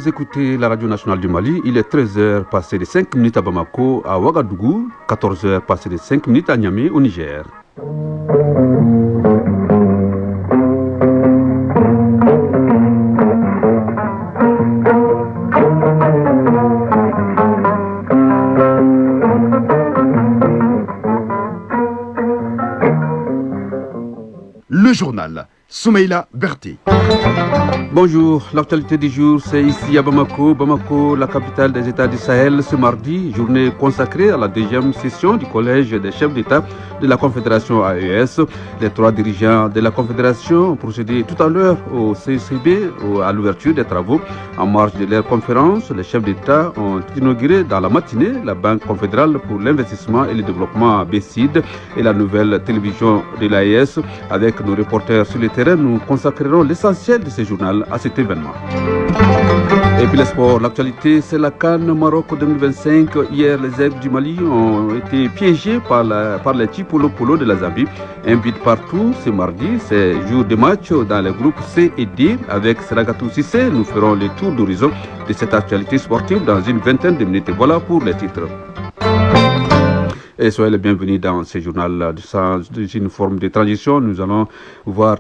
Vous écoutez la radio nationale du Mali, il est 13h passé de 5 minutes à Bamako, à Ouagadougou, 14h passé de 5 minutes à Niamey au Niger. Le journal Soumaïla Berté. Bonjour, l'actualité du jour, c'est ici à Bamako. Bamako, la capitale des États du Sahel, ce mardi, journée consacrée à la deuxième session du collège des chefs d'État de la Confédération AES. Les 3 dirigeants de la Confédération ont procédé tout à l'heure au CCB à l'ouverture des travaux. En marge de leur conférence, les chefs d'État ont inauguré dans la matinée la Banque confédérale pour l'investissement et le développement BCID et la nouvelle télévision de l'AES. Avec nos reporters sur le terrain, nous consacrerons l'essentiel de ce journal à cet événement. Et puis le sport, l'actualité, c'est la CAN Maroc 2025. Hier, les aigles du Mali ont été piégés par les Chipolo de la Zambie. Un but partout ce mardi, c'est jour de match dans les groupes C et D. Avec Seragatou Sissé, nous ferons le tour d'horizon de cette actualité sportive dans une vingtaine de minutes. Voilà pour les titres. Et soyez les bienvenus dans ce journal. Dans une forme de transition, nous allons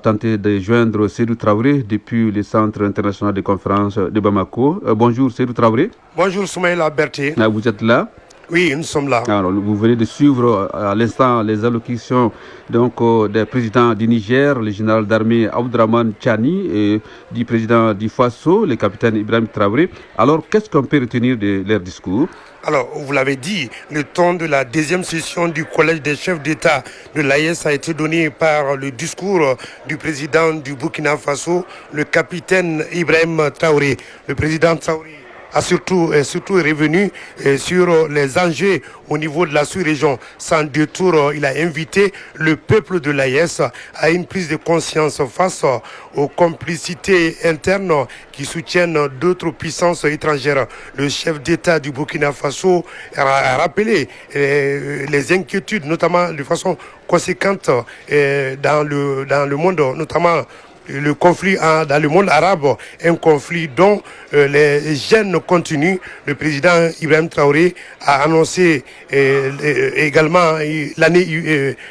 tenter de joindre Seydou Traoré depuis le Centre international de conférence de Bamako. Bonjour Seydou Traoré. Bonjour Soumaïla Berté. Vous êtes là? Oui, nous sommes là. Alors, vous venez de suivre à l'instant les allocutions des présidents du Niger, le général d'armée Abdraman Tchani, et du président du Faso, le capitaine Ibrahim Traoré. Alors, qu'est-ce qu'on peut retenir de leur discours? Alors, vous l'avez dit, le temps de la deuxième session du Collège des chefs d'État de l'AES a été donné par le discours du président du Burkina Faso, le capitaine Ibrahim Traoré. Le président Traoré a surtout revenu sur les enjeux au niveau de la sous-région. Sans détour, il a invité le peuple de l'AES à une prise de conscience face aux complicités internes qui soutiennent d'autres puissances étrangères. Le chef d'État du Burkina Faso a rappelé les inquiétudes, notamment de façon conséquente dans le monde, notamment le conflit dans le monde arabe, un conflit dont les gènes continuent. Le président Ibrahim Traoré a annoncé également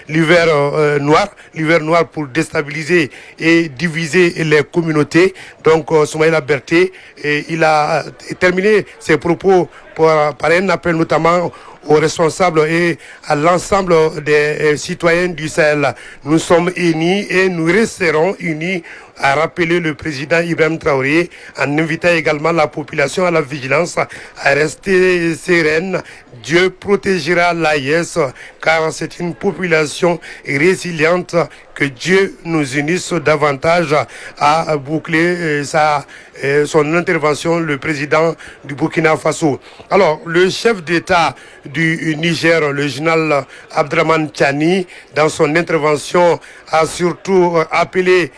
l'hiver noir pour déstabiliser et diviser les communautés. Donc Soumaïla Berté, il a terminé ses propos par un appel notamment aux responsables et à l'ensemble des citoyens du Sahel. Nous sommes unis et nous resterons unis, a rappelé le président Ibrahim Traoré, en invitant également la population à la vigilance, à rester sereine. Dieu protégera l'AES car c'est une population résiliente. Que Dieu nous unisse davantage, à boucler son intervention, le président du Burkina Faso. Alors, le chef d'État du Niger, le général Abdraman Tchani, dans son intervention, a surtout rappelé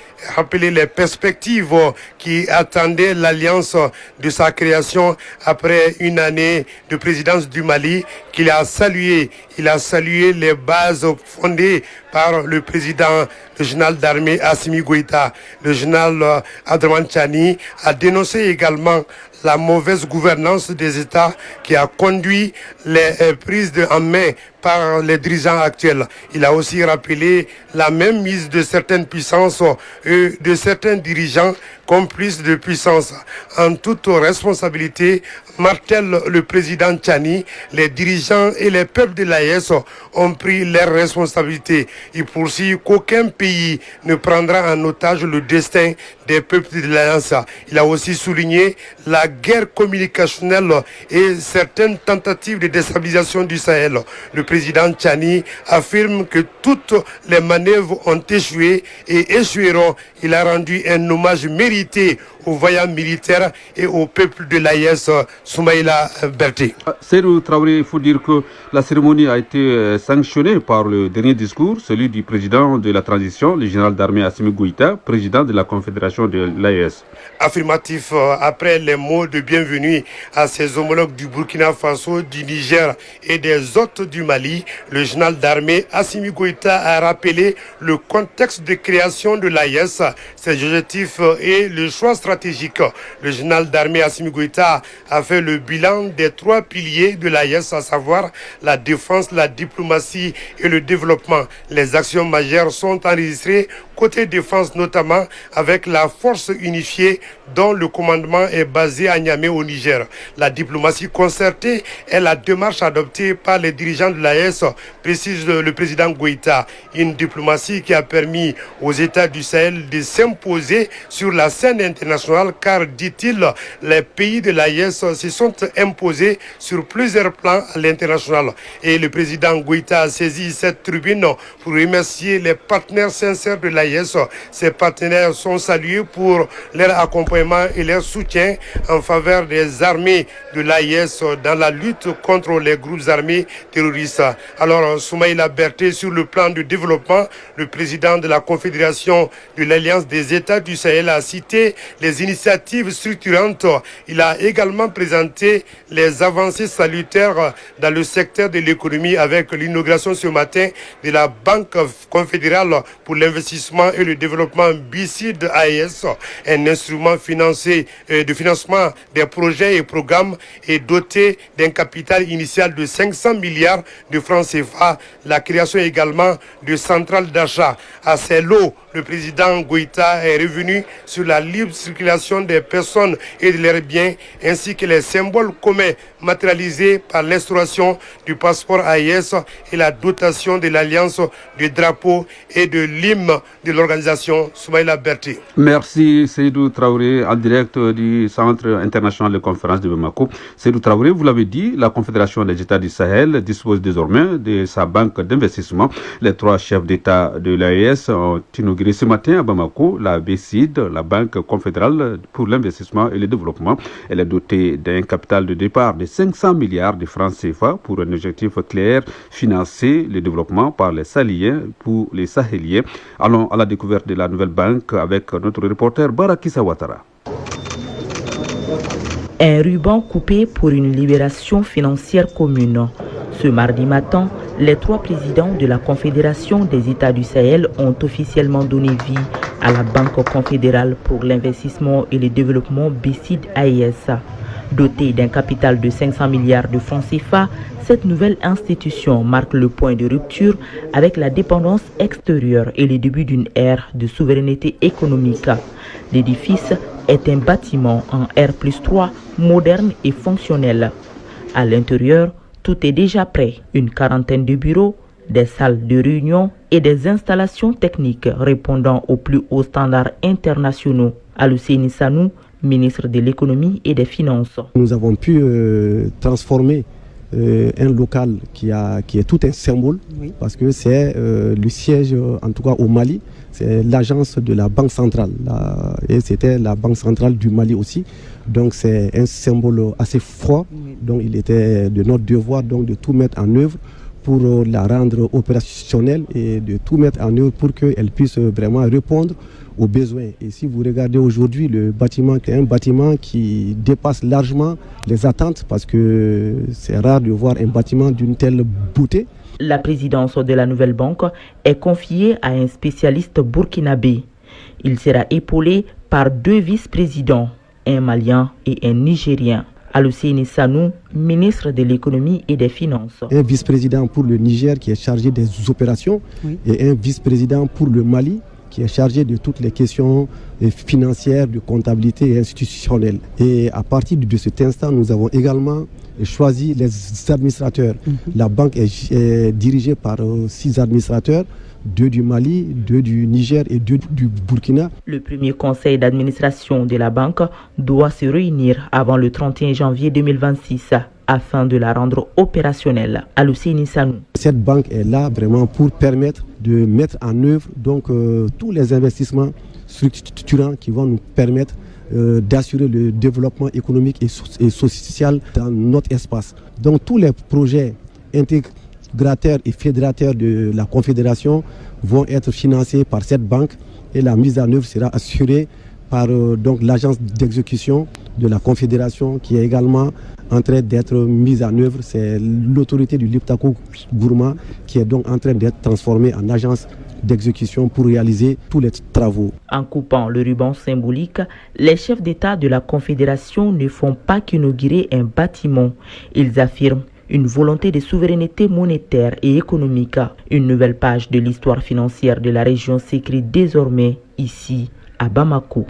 les perspectives qui attendaient l'alliance de sa création après une année de présidence du Mali, qu'il a salué. Il a salué les bases fondées par le président, le général d'armée Assimi Goïta. Le général Abdraman Tchani a dénoncé également la mauvaise gouvernance des États qui a conduit les prises en main par les dirigeants actuels. Il a aussi rappelé la même mise de certaines puissances et de certains dirigeants complices de puissance. En toute responsabilité, martèle le président Tchani, les dirigeants et les peuples de l'AES ont pris leurs responsabilités. Il poursuit qu'aucun pays ne prendra en otage le destin des peuples de l'Alliance. Il a aussi souligné la guerre communicationnelle et certaines tentatives de déstabilisation du Sahel. Le président Tchani affirme que toutes les manœuvres ont échoué et échoueront. Il a rendu un hommage mérité aux voyants militaires et au peuple de l'AES. Soumaïla Berté. Seydou Traoré, il faut dire que la cérémonie a été sanctionnée par le dernier discours, celui du président de la transition, le général d'armée Assimi Goïta, président de la Confédération de l'AES. Affirmatif, après les mots de bienvenue à ses homologues du Burkina Faso, du Niger et des hôtes du Mali, le général d'armée Assimi Goïta a rappelé le contexte de création de l'AES, ses objectifs et le choix stratégique stratégique. Le général d'armée Assimi Goïta a fait le bilan des 3 piliers de l'AES, à savoir la défense, la diplomatie et le développement. Les actions majeures sont enregistrées côté défense, notamment avec la force unifiée dont le commandement est basé à Niamey au Niger. La diplomatie concertée est la démarche adoptée par les dirigeants de l'AES, précise le président Goïta. Une diplomatie qui a permis aux États du Sahel de s'imposer sur la scène internationale car, dit-il, les pays de l'AES se sont imposés sur plusieurs plans à l'international. Et le président Goïta a saisi cette tribune pour remercier les partenaires sincères de l'AES. Ces partenaires sont salués pour leur accompagnement et leur soutien en faveur des armées de l'AES dans la lutte contre les groupes armés terroristes. Alors, Soumaïla Berté, sur le plan du développement, le président de la Confédération de l'Alliance des États du Sahel a cité les initiatives structurantes. Il a également présenté les avancées salutaires dans le secteur de l'économie avec l'inauguration ce matin de la Banque confédérale pour l'investissement et le développement BICID AES, un instrument financier de financement des projets et programmes et doté d'un capital initial de 500 milliards de francs CFA. La création également de centrales d'achat. À ces lots, le président Goïta est revenu sur la libre circulation des personnes et de leurs biens, ainsi que les symboles communs matérialisés par l'instauration du passeport AES et la dotation de l'alliance du drapeau et de l'hymne de l'organisation Soumaïla Berté. Merci Seydou Traoré, en direct du Centre international de conférence de Bamako. Seydou Traoré, vous l'avez dit, la Confédération des États du Sahel dispose désormais de sa banque d'investissement. Les 3 chefs d'État de l'AES ont inauguré ce matin à Bamako la BICID, la Banque confédérale pour l'investissement et le développement. Elle est dotée d'un capital de départ de 500 milliards de francs CFA pour un objectif clair, financer le développement par les Sahéliens pour les Sahéliens. Allons à la découverte de la nouvelle banque avec notre reporter Barakissa Ouattara. Un ruban coupé pour une libération financière commune. Ce mardi matin, les 3 présidents de la Confédération des États du Sahel ont officiellement donné vie à la Banque confédérale pour l'investissement et le développement BICID AES. Dotée d'un capital de 500 milliards de francs CFA, cette nouvelle institution marque le point de rupture avec la dépendance extérieure et le début d'une ère de souveraineté économique. L'édifice est un bâtiment en R+3, moderne et fonctionnel. À l'intérieur, tout est déjà prêt. Une quarantaine de bureaux, des salles de réunion et des installations techniques répondant aux plus hauts standards internationaux. Alousseini Sanou, ministre de l'économie et des finances. Nous avons pu transformer un local qui est tout un symbole, oui, parce que c'est le siège, en tout cas au Mali, c'est l'agence de la Banque centrale. Et c'était la Banque centrale du Mali aussi. Donc c'est un symbole assez fort. Oui. Donc il était de notre devoir donc, de tout mettre en œuvre pour la rendre opérationnelle et de tout mettre en œuvre pour qu'elle puisse vraiment répondre aux besoins. Et si vous regardez aujourd'hui le bâtiment, c'est un bâtiment qui dépasse largement les attentes parce que c'est rare de voir un bâtiment d'une telle beauté. La présidence de la nouvelle banque est confiée à un spécialiste burkinabé. Il sera épaulé par 2 vice-présidents, un Malien et un Nigérien. Alousseini Sanou, ministre de l'économie et des finances. Un vice-président pour le Niger qui est chargé des opérations, oui, et un vice-président pour le Mali qui est chargé de toutes les questions financières, de comptabilité et institutionnelle. Et à partir de cet instant, nous avons également choisi les administrateurs. La banque est dirigée par 6 administrateurs, 2 du Mali, 2 du Niger et 2 du Burkina. Le premier conseil d'administration de la banque doit se réunir avant le 31 janvier 2026 afin de la rendre opérationnelle. Alousseini Sanou. Cette banque est là vraiment pour permettre de mettre en œuvre donc, tous les investissements structurants qui vont nous permettre d'assurer le développement économique et social dans notre espace. Donc tous les projets intégrateurs et fédérateurs de la Confédération vont être financés par cette banque et la mise en œuvre sera assurée par donc l'agence d'exécution de la Confédération qui est également en train d'être mise en œuvre. C'est l'autorité du Liptako Gourma qui est donc en train d'être transformée en agence d'exécution pour réaliser tous les travaux. En coupant le ruban symbolique, les chefs d'État de la Confédération ne font pas qu'inaugurer un bâtiment. Ils affirment une volonté de souveraineté monétaire et économique. Une nouvelle page de l'histoire financière de la région s'écrit désormais ici à Bamako.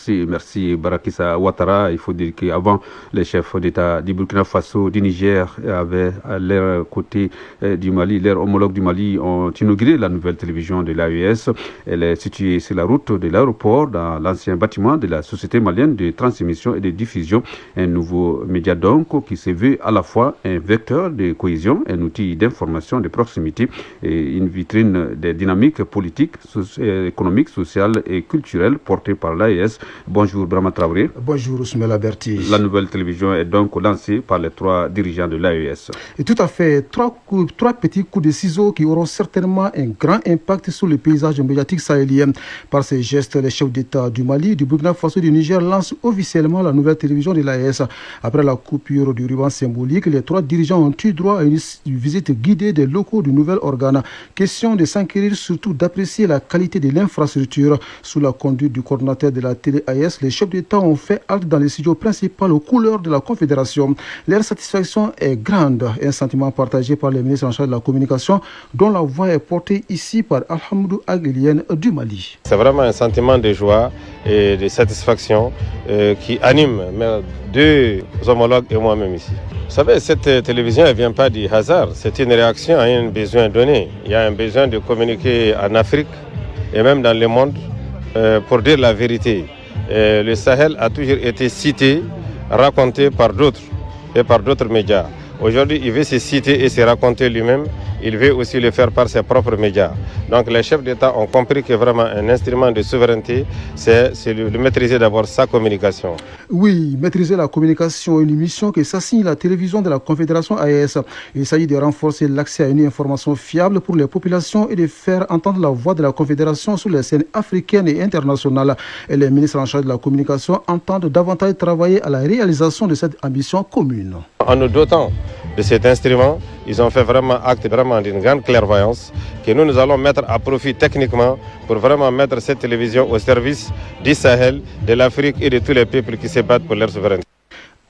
Merci Barakissa Ouattara. Il faut dire qu'avant, les chefs d'État du Burkina Faso, du Niger avaient à leur côté du Mali, leurs homologues du Mali ont inauguré la nouvelle télévision de l'AES. Elle est située sur la route de l'aéroport dans l'ancien bâtiment de la Société malienne de transmission et de diffusion. Un nouveau média donc qui se veut à la fois un vecteur de cohésion, un outil d'information de proximité et une vitrine des dynamiques politiques, économiques, sociales et culturelles portées par l'AES. Bonjour Brahma Traoré. Bonjour Ousmane Berti. La nouvelle télévision est donc lancée par les 3 dirigeants de l'AES. Et tout à fait, trois petits coups de ciseaux qui auront certainement un grand impact sur le paysage médiatique sahélien. Par ces gestes, les chefs d'État du Mali, du Burkina Faso et du Niger lancent officiellement la nouvelle télévision de l'AES. Après la coupure du ruban symbolique, les 3 dirigeants ont eu droit à une visite guidée des locaux du nouvel organe. Question de s'enquérir, surtout d'apprécier la qualité de l'infrastructure. Sous la conduite du coordinateur de la télé AES, les chefs d'État ont fait halte dans les studios principaux aux couleurs de la Confédération. Leur satisfaction est grande, un sentiment partagé par les ministres en charge de la communication, dont la voix est portée ici par Alhamdou Aguilien du Mali. C'est vraiment un sentiment de joie et de satisfaction qui anime mes 2 homologues et moi-même ici. Vous savez, cette télévision ne vient pas du hasard, c'est une réaction à un besoin donné. Il y a un besoin de communiquer en Afrique et même dans le monde pour dire la vérité. Le Sahel a toujours été cité, raconté par d'autres et par d'autres médias. Aujourd'hui, il veut se citer et se raconter lui-même. Il veut aussi le faire par ses propres médias. Donc les chefs d'État ont compris que vraiment un instrument de souveraineté, c'est de maîtriser d'abord sa communication. Oui, maîtriser la communication, une mission que s'assigne la télévision de la Confédération AES. Il s'agit de renforcer l'accès à une information fiable pour les populations et de faire entendre la voix de la Confédération sur les scènes africaines et internationales. Et les ministres en charge de la communication entendent davantage travailler à la réalisation de cette ambition commune. En nous dotant de cet instrument, ils ont fait vraiment acte d'une grande clairvoyance que nous allons mettre à profit techniquement pour vraiment mettre cette télévision au service du Sahel, de l'Afrique et de tous les peuples qui se battent pour leur souveraineté.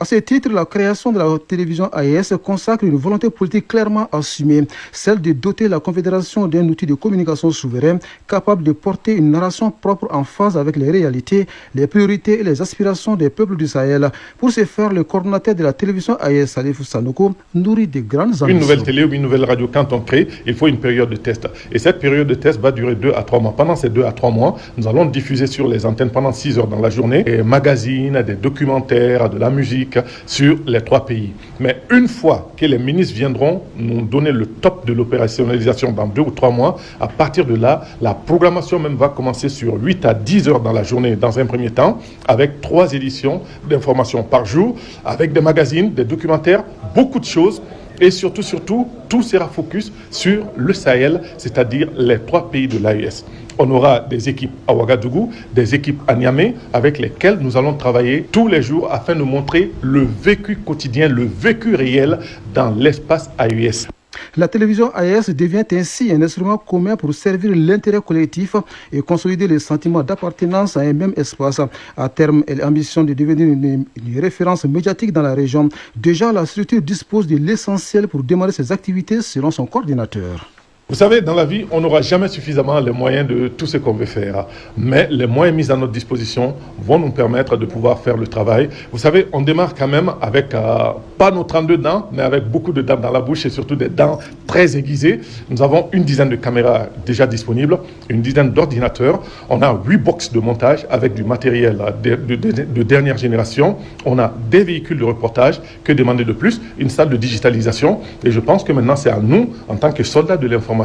À ce titre, la création de la télévision AES consacre une volonté politique clairement assumée, celle de doter la Confédération d'un outil de communication souverain capable de porter une narration propre en phase avec les réalités, les priorités et les aspirations des peuples du Sahel. Pour ce faire, le coordinateur de la télévision AES, Salif Sanoko, nourrit de grandes ambitions. Une nouvelle télé ou une nouvelle radio, quand on crée, il faut une période de test. Et cette période de test va durer 2 à 3 mois. Pendant ces 2 à 3 mois, nous allons diffuser sur les antennes pendant 6 heures dans la journée des magazines, des documentaires, de la musique, sur les 3 pays. Mais une fois que les ministres viendront nous donner le top de l'opérationnalisation dans 2 ou 3 mois, à partir de là, la programmation même va commencer sur 8 à 10 heures dans la journée dans un premier temps, avec 3 éditions d'informations par jour, avec des magazines, des documentaires, beaucoup de choses. Et surtout, tout sera focus sur le Sahel, c'est-à-dire les 3 pays de l'AES. On aura des équipes à Ouagadougou, des équipes à Niamey, avec lesquelles nous allons travailler tous les jours afin de montrer le vécu quotidien, le vécu réel dans l'espace AES. La télévision AES devient ainsi un instrument commun pour servir l'intérêt collectif et consolider le sentiment d'appartenance à un même espace. À terme, elle ambitionne de devenir une référence médiatique dans la région. Déjà, la structure dispose de l'essentiel pour démarrer ses activités selon son coordinateur. Vous savez, dans la vie, on n'aura jamais suffisamment les moyens de tout ce qu'on veut faire. Mais les moyens mis à notre disposition vont nous permettre de pouvoir faire le travail. Vous savez, on démarre quand même avec, pas nos 32 dents, mais avec beaucoup de dents dans la bouche et surtout des dents très aiguisées. Nous avons une dizaine de caméras déjà disponibles, une dizaine d'ordinateurs. On a 8 box de montage avec du matériel de dernière génération. On a des véhicules de reportage. Que demander de plus? Une salle de digitalisation. Et je pense que maintenant, c'est à nous, en tant que soldats de l'information,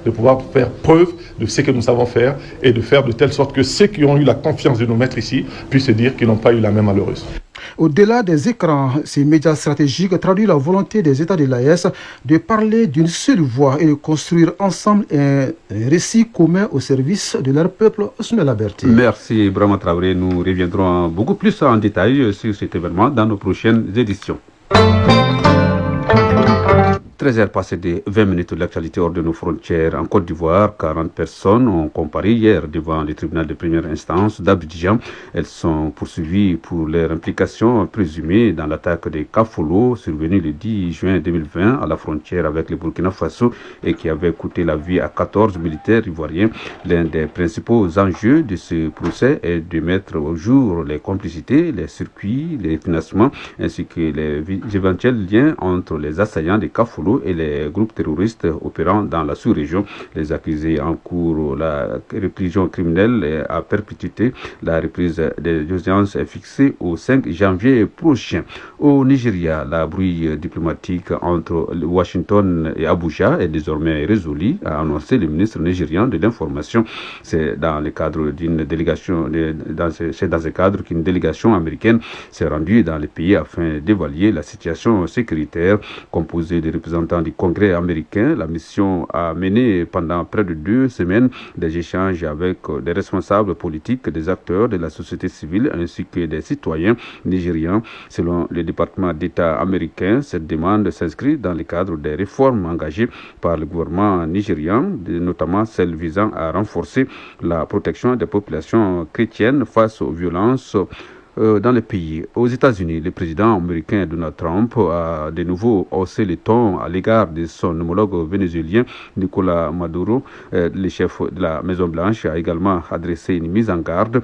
de pouvoir faire preuve de ce que nous savons faire et de faire de telle sorte que ceux qui ont eu la confiance de nous mettre ici puissent se dire qu'ils n'ont pas eu la même malheureuse. Au-delà des écrans, ces médias stratégiques traduisent la volonté des États de l'AES de parler d'une seule voix et de construire ensemble un récit commun au service de leur peuple. Merci Brahma Traoré. Nous reviendrons beaucoup plus en détail sur cet événement dans nos prochaines éditions. 13h passées de 20 minutes de l'actualité hors de nos frontières. En Côte d'Ivoire, 40 personnes ont comparé hier devant le tribunal de première instance d'Abidjan. Elles sont poursuivies pour leur implication présumée dans l'attaque des Kafolo survenue le 10 juin 2020 à la frontière avec le Burkina Faso et qui avait coûté la vie à 14 militaires ivoiriens. L'un des principaux enjeux de ce procès est de mettre au jour les complicités, les circuits, les financements ainsi que les éventuels liens entre les assaillants des Kafolo et les groupes terroristes opérant dans la sous-région. Les accusés en cours la réclusion criminelle à perpétuité. La reprise des audiences est fixée au 5 janvier prochain. Au Nigeria, la brouille diplomatique entre Washington et Abuja est désormais résolue, a annoncé le ministre nigérian de l'information. C'est dans le cadre d'une délégation, c'est dans ce cadre qu'une délégation américaine s'est rendue dans le pays afin d'évaluer la situation sécuritaire. Composée de représentants du Congrès américain, la mission a mené pendant près de 2 semaines des échanges avec des responsables politiques, des acteurs de la société civile ainsi que des citoyens nigérians. Selon le département d'État américain, cette demande s'inscrit dans le cadre des réformes engagées par le gouvernement nigérian, notamment celles visant à renforcer la protection des populations chrétiennes face aux violences dans le pays. Aux États-Unis, le président américain Donald Trump a de nouveau haussé le ton à l'égard de son homologue vénézuélien Nicolás Maduro. Le chef de la Maison-Blanche a également adressé une mise en garde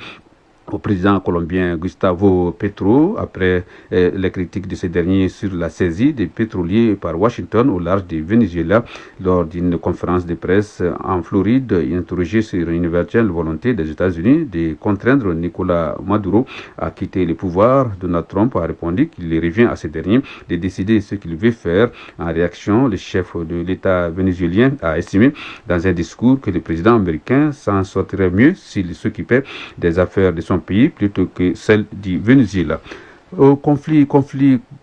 au président colombien Gustavo Petro après les critiques de ce dernier sur la saisie des pétroliers par Washington au large du Venezuela lors d'une conférence de presse en Floride. Interrogé sur une éventuelle volonté des États-Unis de contraindre Nicolás Maduro à quitter le pouvoir, Donald Trump a répondu qu'il revient à ce dernier de décider ce qu'il veut faire. En réaction, le chef de l'État vénézuélien a estimé dans un discours que le président américain s'en sortirait mieux s'il s'occupait des affaires de son pays plutôt que celle du Venezuela. Au conflit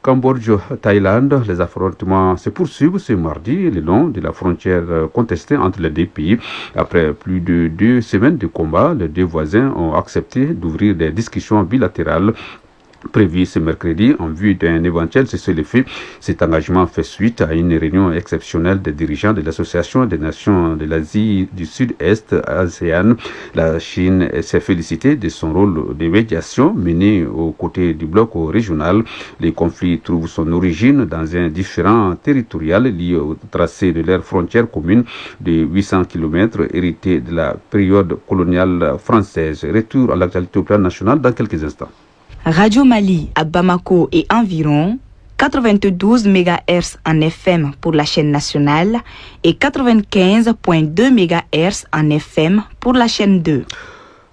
Cambodge-Thaïlande, les affrontements se poursuivent ce mardi le long de la frontière contestée entre les deux pays. Après plus de 2 semaines de combat, les deux voisins ont accepté d'ouvrir des discussions bilatérales prévu ce mercredi en vue d'un éventuel cessez-le-feu. Cet engagement fait suite à une réunion exceptionnelle des dirigeants de l'Association des Nations de l'Asie du Sud-Est, ASEAN. La Chine s'est félicitée de son rôle de médiation mené aux côtés du bloc régional. Les conflits trouvent son origine dans un différend territorial lié au tracé de leur frontière commune de 800 km hérité de la période coloniale française. Retour à l'actualité au plan national dans quelques instants. Radio Mali à Bamako et environ, 92 MHz en FM pour la chaîne nationale et 95.2 MHz en FM pour la chaîne 2.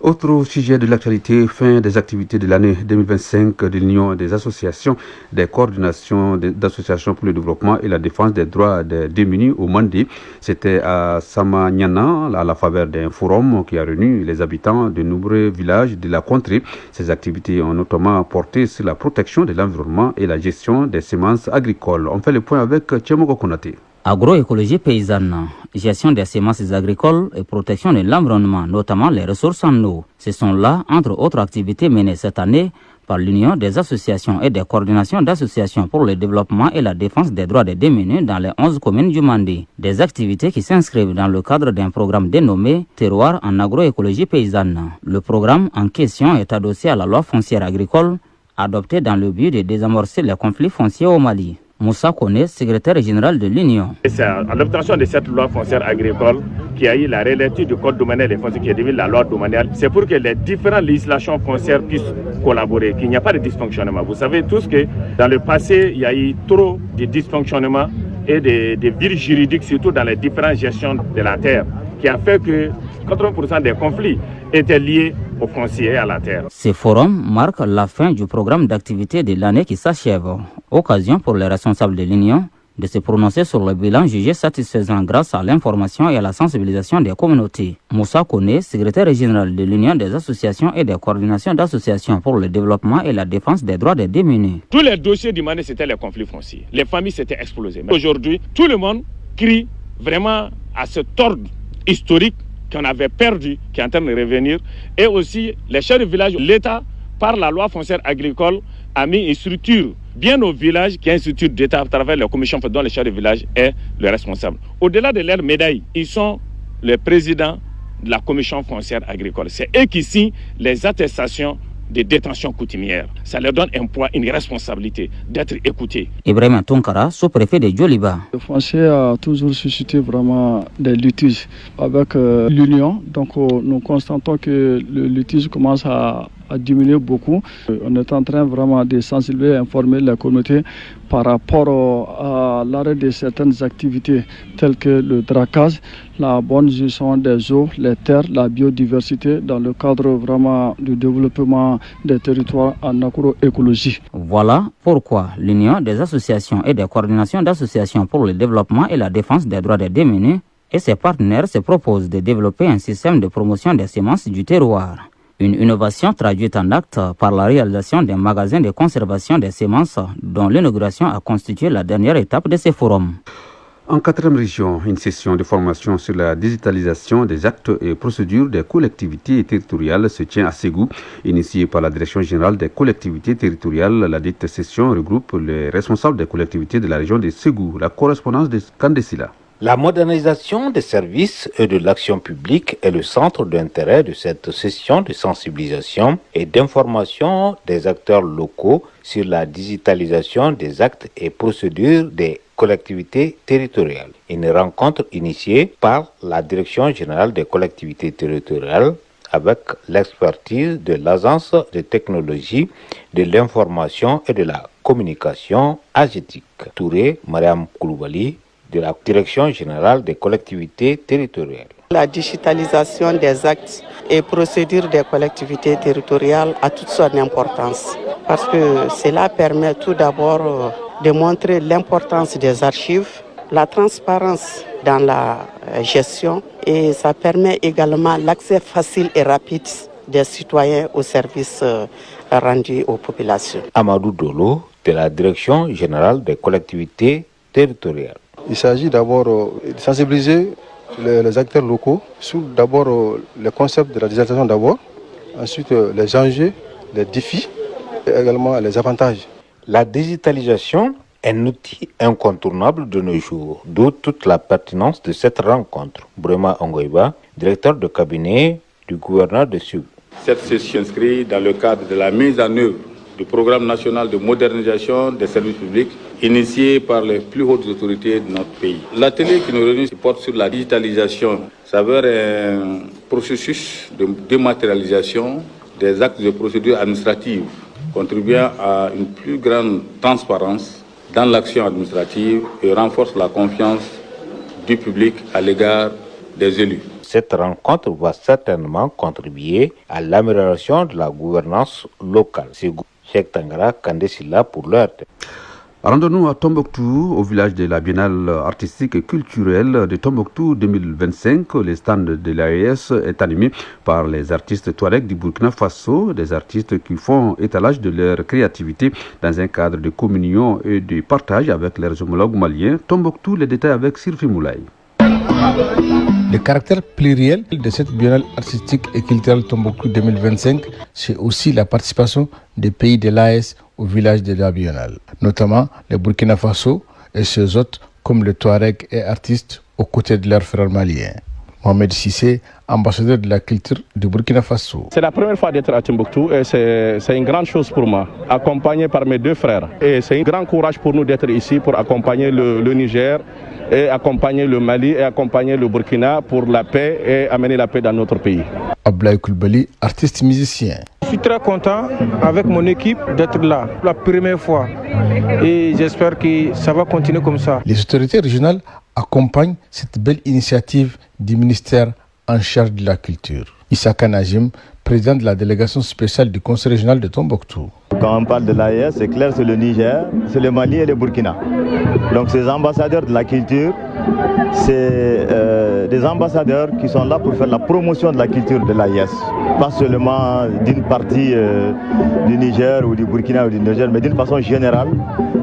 Autre sujet de l'actualité, fin des activités de l'année 2025 de l'Union des associations, des coordinations d'associations pour le développement et la défense des droits des démunis au Mandé. C'était à Samanyana, à la faveur d'un forum qui a réuni les habitants de nombreux villages de la contrée. Ces activités ont notamment porté sur la protection de l'environnement et la gestion des semences agricoles. On fait le point avec Tchemogo Konaté. Agroécologie paysanne, gestion des semences agricoles et protection de l'environnement, notamment les ressources en eau. Ce sont là, entre autres activités menées cette année par l'Union des associations et des coordinations d'associations pour le développement et la défense des droits des démunis dans les 11 communes du Mandé. Des activités qui s'inscrivent dans le cadre d'un programme dénommé Terroir en agroécologie paysanne. Le programme en question est adossé à la loi foncière agricole adoptée dans le but de désamorcer les conflits fonciers au Mali. Moussa Kone, secrétaire général de l'Union. C'est à l'obtention de cette loi foncière agricole qui a eu la relecture du code domanial des fonciers qui est devenu la loi domaniale. C'est pour que les différentes législations foncières puissent collaborer, qu'il n'y a pas de dysfonctionnement. Vous savez tous que dans le passé, il y a eu trop de dysfonctionnements et de vides juridiques, surtout dans les différentes gestions de la terre, qui a fait que 80% des conflits étaient liés aux fonciers et à la terre. Ce forum marque la fin du programme d'activité de l'année qui s'achève. Occasion pour les responsables de l'Union de se prononcer sur le bilan jugé satisfaisant grâce à l'information et à la sensibilisation des communautés. Moussa Kone, secrétaire général de l'Union des associations et des coordinations d'associations pour le développement et la défense des droits des démunis. Tous les dossiers du Mali, c'était les conflits fonciers. Les familles s'étaient explosées. Aujourd'hui, tout le monde crie vraiment à cet ordre historique qu'on avait perdu, qui est en train de revenir. Et aussi, les chefs de village, l'État, par la loi foncière agricole, a mis une structure bien au village, qui est une structure d'État à travers les commissions dont le chef de village est le responsable. Au-delà de leur médaille, ils sont les présidents de la commission foncière agricole. C'est eux qui signent les attestations de détention coutumière. Ça leur donne un poids, une responsabilité d'être écoutés. Ibrahim Tonkara, sous-préfet de Djoliba. Le foncier a toujours suscité vraiment des litiges avec l'Union. Donc nous constatons que le litige commence à diminuer beaucoup. On est en train vraiment de sensibiliser et informer la communauté par rapport à l'arrêt de certaines activités telles que le dragage, la bonne gestion des eaux, les terres, la biodiversité dans le cadre vraiment du développement des territoires en agroécologie. Voilà pourquoi l'Union des associations et des coordinations d'associations pour le développement et la défense des droits des démunis et ses partenaires se proposent de développer un système de promotion des semences du terroir. Une innovation traduite en actes par la réalisation d'un magasin de conservation des semences dont l'inauguration a constitué la dernière étape de ce forum. En 4e région, une session de formation sur la digitalisation des actes et procédures des collectivités territoriales se tient à Ségou. Initiée par la Direction générale des collectivités territoriales, la dite session regroupe les responsables des collectivités de la région de Ségou. La correspondance de Kandesila. La modernisation des services et de l'action publique est le centre d'intérêt de cette session de sensibilisation et d'information des acteurs locaux sur la digitalisation des actes et procédures des collectivités territoriales. Une rencontre initiée par la Direction générale des collectivités territoriales avec l'expertise de l'Agence de technologie de l'information et de la communication AGETIC. Touré Mariam Koulibaly, de la Direction générale des collectivités territoriales. La digitalisation des actes et procédures des collectivités territoriales a toute son importance parce que cela permet tout d'abord de montrer l'importance des archives, la transparence dans la gestion et ça permet également l'accès facile et rapide des citoyens aux services rendus aux populations. Amadou Dolo, de la Direction générale des collectivités territoriales. Il s'agit d'abord de sensibiliser les acteurs locaux sur d'abord le concept de la digitalisation d'abord, ensuite les enjeux, les défis et également les avantages. La digitalisation est un outil incontournable de nos jours, d'où toute la pertinence de cette rencontre. Brema Ongoiba, directeur de cabinet du gouverneur de Ségou. Cette session s'inscrit dans le cadre de la mise en œuvre du programme national de modernisation des services publics initié par les plus hautes autorités de notre pays. L'atelier qui nous réunit porte sur la digitalisation. Ça veut dire un processus de dématérialisation des actes de procédure administrative, contribuant à une plus grande transparence dans l'action administrative et renforce la confiance du public à l'égard des élus. Cette rencontre va certainement contribuer à l'amélioration de la gouvernance locale. C'est Cheikh Tangara Kandesila pour l'heure. Rendons-nous à Tombouctou, au village de la Biennale artistique et culturelle de Tombouctou 2025. Le stand de l'AES est animé par les artistes touaregs du Burkina Faso, des artistes qui font étalage de leur créativité dans un cadre de communion et de partage avec leurs homologues maliens. Tombouctou, les détails avec Sirfi Moulay. Le caractère pluriel de cette biennale artistique et culturelle Tombouctou 2025, c'est aussi la participation des pays de l'AES au village de la biennale, notamment le Burkina Faso et ses hôtes comme le Touareg et artistes aux côtés de leurs frères maliens. Mohamed Sissé, ambassadeur de la culture du Burkina Faso. C'est la première fois d'être à Tombouctou et c'est une grande chose pour moi, accompagné par mes deux frères. Et c'est un grand courage pour nous d'être ici pour accompagner le Niger et accompagner le Mali et accompagner le Burkina pour la paix et amener la paix dans notre pays. Ablaye Koulibaly, artiste musicien. Je suis très content avec mon équipe d'être là pour la première fois et j'espère que ça va continuer comme ça. Les autorités régionales accompagnent cette belle initiative du ministère en charge de la culture. Issaka Najim, président de la délégation spéciale du Conseil régional de Tombouctou. Quand on parle de l'AES, c'est clair, c'est le Niger, c'est le Mali et le Burkina. Donc ces ambassadeurs de la culture, c'est des ambassadeurs qui sont là pour faire la promotion de la culture de l'AES. Pas seulement d'une partie du Niger ou du Burkina ou du Niger, mais d'une façon générale,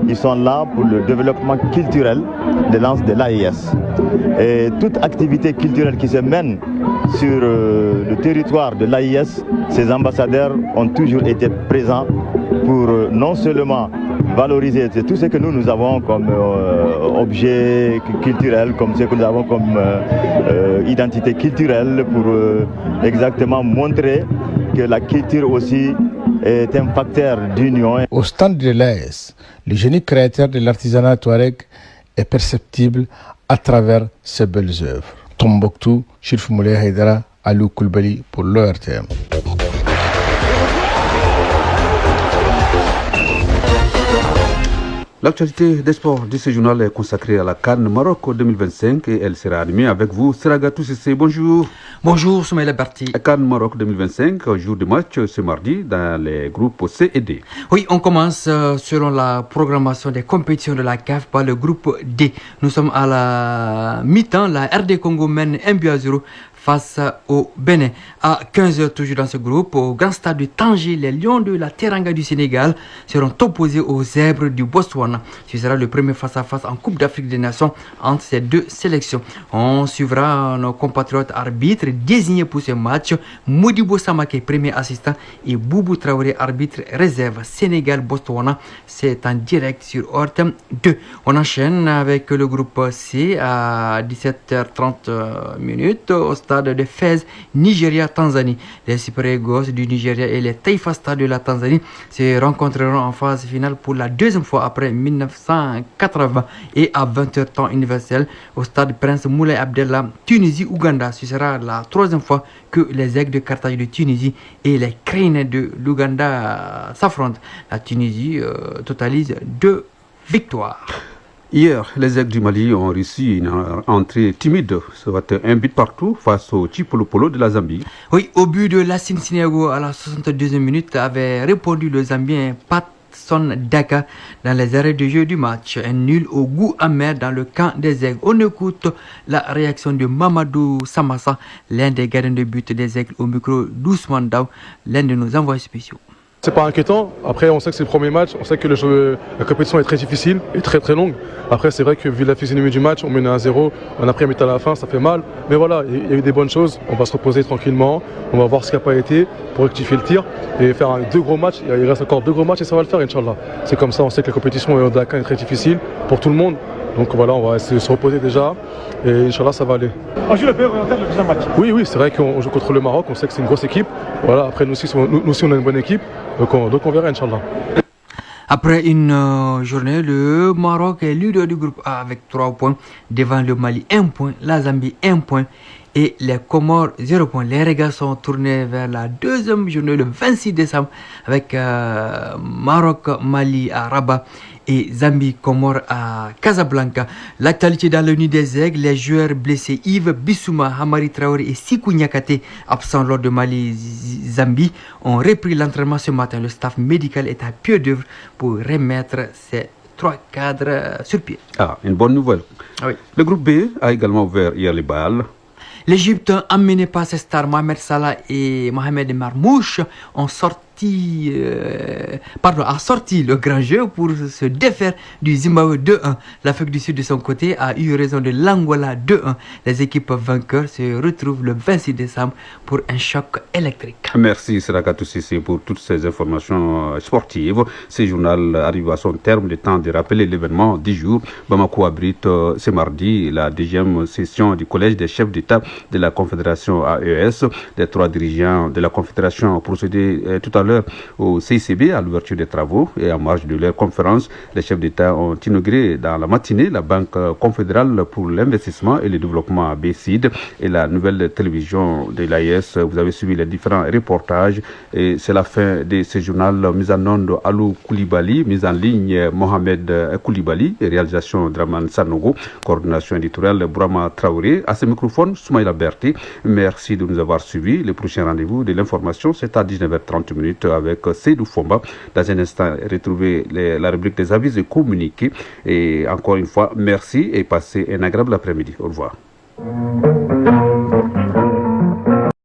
ils sont là pour le développement culturel de l'AES. Et toute activité culturelle qui se mène sur le territoire de l'AES, ces ambassadeurs ont toujours été présents pour non seulement valoriser tout ce que nous avons comme objet culturel, comme ce que nous avons comme identité culturelle, pour exactement montrer que la culture aussi est un facteur d'union. Au stand de l'AES, le génie créateur de l'artisanat touareg est perceptible à travers ses belles œuvres. Tombouctou, Chérif Moulay Haïdara, Alou Koulibaly pour l'ORTM. L'actualité des sports de ce journal est consacrée à la CAN Maroc 2025 et elle sera animée avec vous. Seragatou Sissé, bonjour. Bonjour, Soumaïla Barti. CAN Maroc 2025, jour de match ce mardi dans les groupes C et D. Oui, on commence selon la programmation des compétitions de la CAF par le groupe D. Nous sommes à la mi-temps, la RD Congo mène 1-0 face au Bénin. À 15h, toujours dans ce groupe, au grand stade de Tanger, les Lions de la Teranga du Sénégal seront opposés aux Zèbres du Botswana. Ce sera le premier face-à-face en Coupe d'Afrique des Nations entre ces deux sélections. On suivra nos compatriotes arbitres désignés pour ce match. Modibo Samake, premier assistant, et Boubou Traoré, arbitre réserve. Sénégal-Botswana, c'est en direct sur ORTM 2. On enchaîne avec le groupe C à 17h30 au stade de Fès, Nigeria-Tanzanie. Les Super Eagles du Nigeria et les Taifa Stars de la Tanzanie se rencontreront en phase finale pour la deuxième fois après 1980 et à 20h temps universel au stade Prince Moulay Abdellah, Tunisie-Ouganda. Ce sera la troisième fois que les Aigles de Carthage de Tunisie et les Cranes de l'Ouganda s'affrontent. La Tunisie totalise 2 victoires. Hier, les Aigles du Mali ont réussi une entrée timide, soit un but partout face au Chipolopolo de la Zambie. Oui, au but de Lassine Sinego à la 62e minute avait répondu le Zambien Patson Daka dans les arrêts de jeu du match. Un nul au goût amer dans le camp des Aigles. On écoute la réaction de Mamadou Samassa, l'un des gardiens de but des Aigles, au micro d'Ousmane Daw, l'un de nos envoyés spéciaux. C'est pas inquiétant. Après, on sait que c'est le premier match. On sait que la compétition est très difficile et très très longue. Après, c'est vrai que vu la physionomie du match, on menait à 0. On a pris un but à la fin, ça fait mal. Mais voilà, il y a eu des bonnes choses. On va se reposer tranquillement. On va voir ce qui n'a pas été pour rectifier le tir et faire 2 gros matchs. Il reste encore 2 gros matchs et ça va le faire, Inch'Allah. C'est comme ça. On sait que la compétition au Dakar est très difficile pour tout le monde. Donc voilà, on va essayer de se reposer déjà et Inch'Allah ça va aller. On joue le deuxième match. Oui, c'est vrai qu'on joue contre le Maroc, on sait que c'est une grosse équipe. Voilà, après nous aussi on a une bonne équipe, donc on verra Inch'Allah. Après une journée, le Maroc est leader du groupe A avec 3 points, devant le Mali 1 point, la Zambie 1 point et les Comores 0 point. Les regards sont tournés vers la deuxième journée le 26 décembre avec Maroc-Mali à Rabat et Zambie-Comores à Casablanca. L'actualité dans le nid des Aigles, les joueurs blessés Yves Bissouma, Hamari Traoré et Sikou Niakate, absents lors de Mali-Zambie, ont repris l'entraînement ce matin. Le staff médical est à pied d'œuvre pour remettre ces 3 cadres sur pied. Ah, une bonne nouvelle. Oui. Le groupe B a également ouvert hier les balles. L'Égypte, emmené par ses stars Mohamed Salah et Mohamed Marmouche, a sorti le grand jeu pour se défaire du Zimbabwe 2-1. L'Afrique du Sud, de son côté, a eu raison de l'Angola 2-1. Les équipes vainqueurs se retrouvent le 26 décembre pour un choc électrique. Merci Serakatou Sissé pour toutes ces informations sportives. Ce journal arrive à son terme. Le temps de rappeler l'événement du jour. Bamako abrite ce mardi la 2e session du Collège des chefs d'État de la Confédération AES. Les 3 dirigeants de la Confédération ont procédé tout à l'heure au CICB à l'ouverture des travaux et en marge de leur conférence. Les chefs d'État ont inauguré dans la matinée la Banque confédérale pour l'investissement et le développement BCID et la nouvelle télévision de l'AES. Vous avez suivi les différents reportages et c'est la fin de ce journal. Mise en onde Alou Koulibaly, mise en ligne Mohamed Koulibaly et réalisation Draman Sanogo, coordination éditoriale Bourama Traoré. À ce microphone, Soumaïla Berti. Merci de nous avoir suivis. Le prochain rendez-vous de l'information, c'est à 19h30 avec Seydou Fomba. Dans un instant, retrouvez la rubrique des avis et communiqués. Et encore une fois, merci et passez un agréable après-midi. Au revoir.